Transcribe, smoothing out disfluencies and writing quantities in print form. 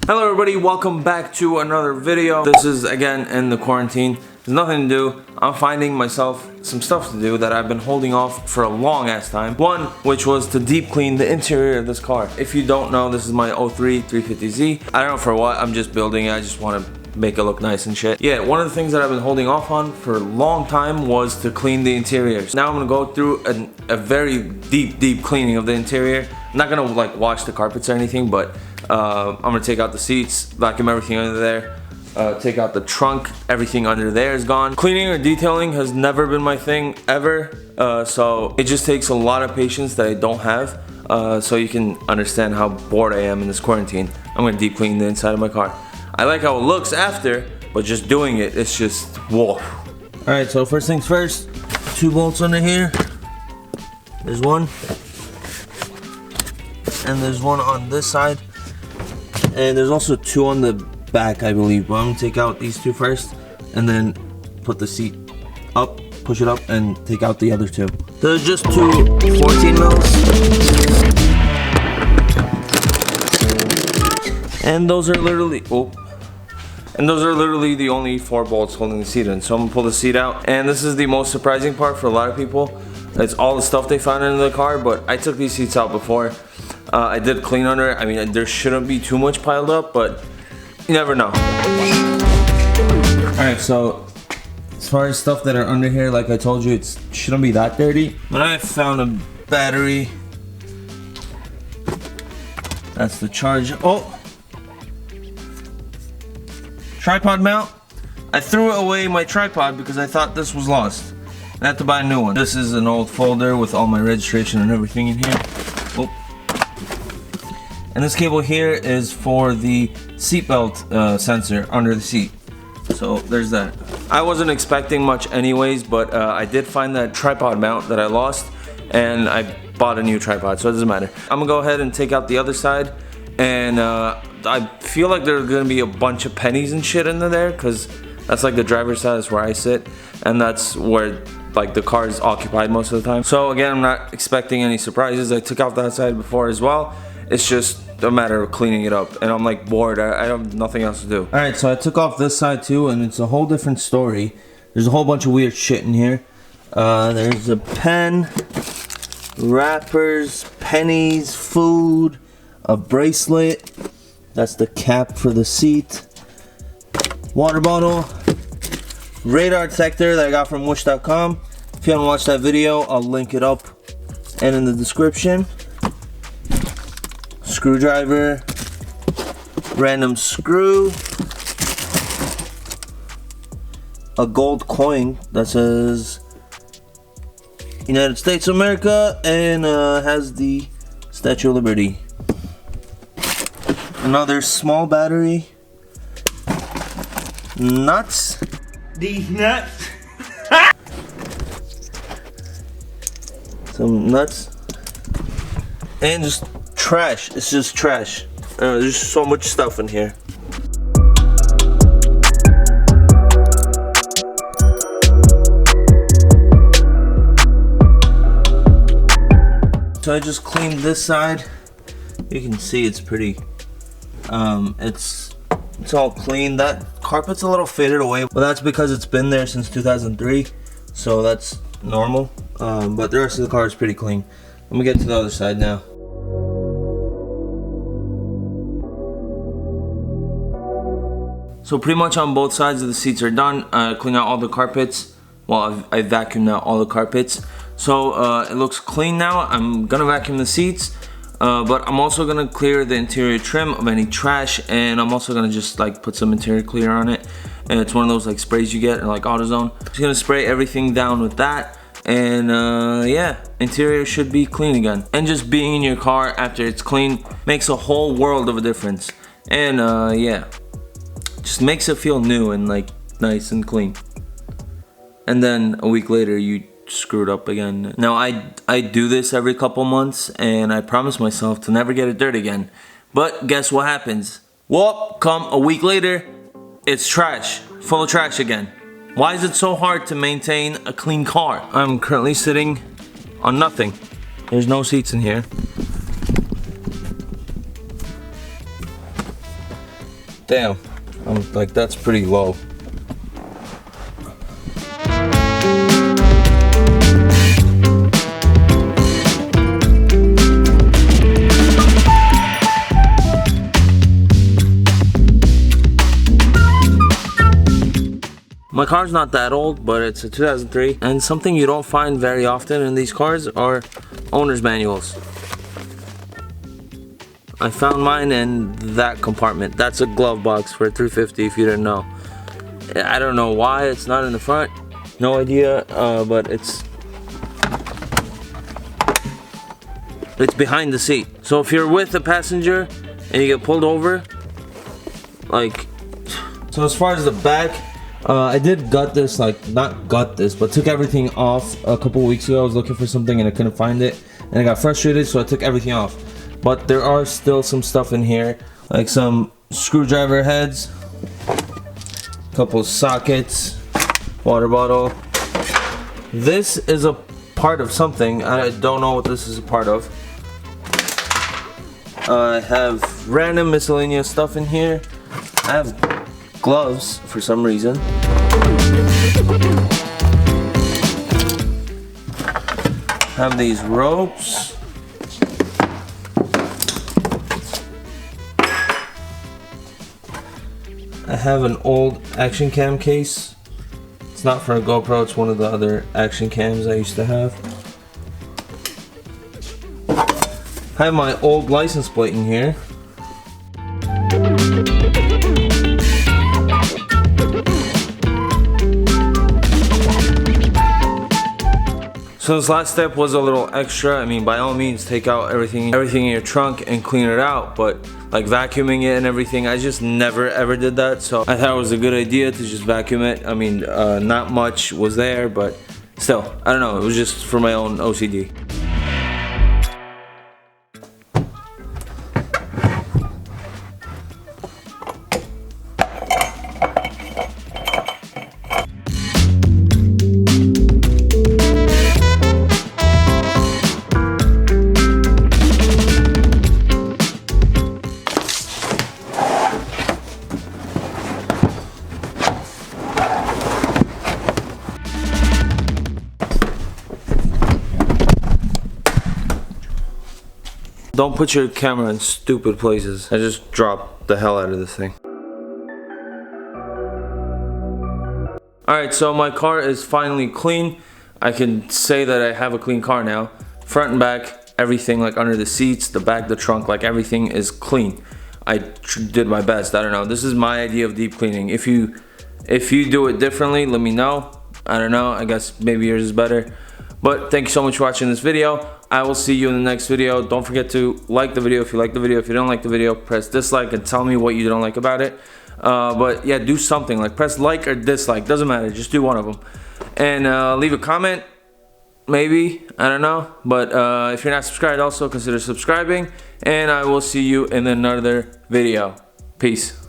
Hello everybody, welcome back to another video. This is again in the quarantine. There's nothing to do. I'm finding myself some stuff to do that I've been holding off for a long ass time. One, which was to deep clean the interior of this car. If you don't know, this is my 03 350Z. I don't know for what, I'm just building it. I just want to make it look nice and shit. Yeah, one of the things that I've been holding off on for a long time was to clean the interiors. Now I'm gonna go through a very deep cleaning of the interior. I'm not gonna like wash the carpets or anything, but I'm gonna take out the seats, vacuum everything under there, take out the trunk, everything under there is gone. Cleaning or detailing has never been my thing ever, so it just takes a lot of patience that I don't have, so you can understand how bored I am in this quarantine. I'm gonna deep clean the inside of my car. I like how it looks after, but just doing it, it's just whoa. Alright, so first things first, 2 bolts under here. There's one, and there's one on this side. And there's also 2 on the back, I believe. But I'm gonna take out these 2 first, and then put the seat up, push it up, and take out the other 2. There's just 2 14 mils. And those are literally, the only 4 bolts holding the seat in. So I'm gonna pull the seat out. And this is the most surprising part for a lot of people. It's all the stuff they found in the car, but I took these seats out before. I did clean under it. I mean, there shouldn't be too much piled up, but you never know. Alright, so as far as stuff that are under here, like I told you, it shouldn't be that dirty. But I found a battery. That's the charge. Oh! Tripod mount. I threw away my tripod because I thought this was lost. I had to buy a new one. This is an old folder with all my registration and everything in here. Oh. And this cable here is for the seatbelt sensor under the seat. So there's that. I wasn't expecting much anyways, but I did find that tripod mount that I lost, and I bought a new tripod, so it doesn't matter. I'm gonna go ahead and take out the other side, and I feel like there's gonna be a bunch of pennies and shit under there, because that's like the driver's side, that's where I sit, and that's where like the car is occupied most of the time. So again, I'm not expecting any surprises. I took out that side before as well. It's just a matter of cleaning it up, and I'm like bored. I have nothing else to do. Alright, so I took off this side too, and it's a whole different story. There's a whole bunch of weird shit in here. There's a pen, wrappers, pennies, food, a bracelet. That's the cap for the seat. Water bottle. Radar detector that I got from Wish.com. If you haven't watched that video, I'll link it up and in the description. Screwdriver, random screw, a gold coin that says United States of America and has the Statue of Liberty. Another small battery, nuts. These nuts. Some nuts. And just trash. It's just trash. There's so much stuff in here. So I just cleaned this side. You can see it's pretty. It's all clean. That carpet's a little faded away, but that's because it's been there since 2003, so that's normal. But the rest of the car is pretty clean. Let me get to the other side now. So pretty much on both sides of the seats are done. Clean out all the carpets. Well, I vacuumed out all the carpets. So it looks clean now. I'm gonna vacuum the seats. But I'm also gonna clear the interior trim of any trash, and I'm also gonna just like put some interior clear on it. And it's one of those like sprays you get in like AutoZone. Just gonna spray everything down with that, and yeah, interior should be clean again. And just being in your car after it's clean makes a whole world of a difference. And yeah, just makes it feel new and like nice and clean. And then a week later you screwed up again. Now I do this every couple months, and I promise myself to never get it dirty again. But guess what happens? Well, come a week later, it's trash, full of trash again. Why is it so hard to maintain a clean car? I'm currently sitting on nothing. There's no seats in here. Damn, I'm like, that's pretty low. My car's not that old, but it's a 2003, and something you don't find very often in these cars are owner's manuals. I found mine in that compartment. That's a glove box for a 350 if you didn't know. I don't know why it's not in the front, no idea, but it's behind the seat. So if you're with a passenger and you get pulled over, like, so as far as the back, I did gut this, like, not gut this, but took everything off a couple weeks ago. I was looking for something and I couldn't find it, and I got frustrated, so I took everything off. But there are still some stuff in here, like some screwdriver heads, a couple sockets, water bottle. This is a part of something. I don't know what this is a part of. I have random miscellaneous stuff in here. I have gloves for some reason. Have these ropes. I have an old action cam case. It's not for a GoPro, it's one of the other action cams I used to have. I have my old license plate in here. So this last step was a little extra. I mean, by all means, take out everything in your trunk and clean it out, but like vacuuming it and everything, I just never ever did that. So I thought it was a good idea to just vacuum it. I mean, not much was there, but still, I don't know, it was just for my own OCD. Don't put your camera in stupid places. I just dropped the hell out of this thing. Alright, so my car is finally clean. I can say that I have a clean car now. Front and back, everything, like under the seats, the back, the trunk, like everything is clean. I did my best. I don't know. This is my idea of deep cleaning. If you do it differently, let me know. I don't know. I guess maybe yours is better. But thank you so much for watching this video. I will see you in the next video. Don't forget to like the video if you like the video. If you don't like the video, press dislike and tell me what you don't like about it. But yeah, do something. Like press like or dislike. Doesn't matter. Just do one of them. And leave a comment. Maybe. I don't know. But if you're not subscribed, also consider subscribing. And I will see you in another video. Peace.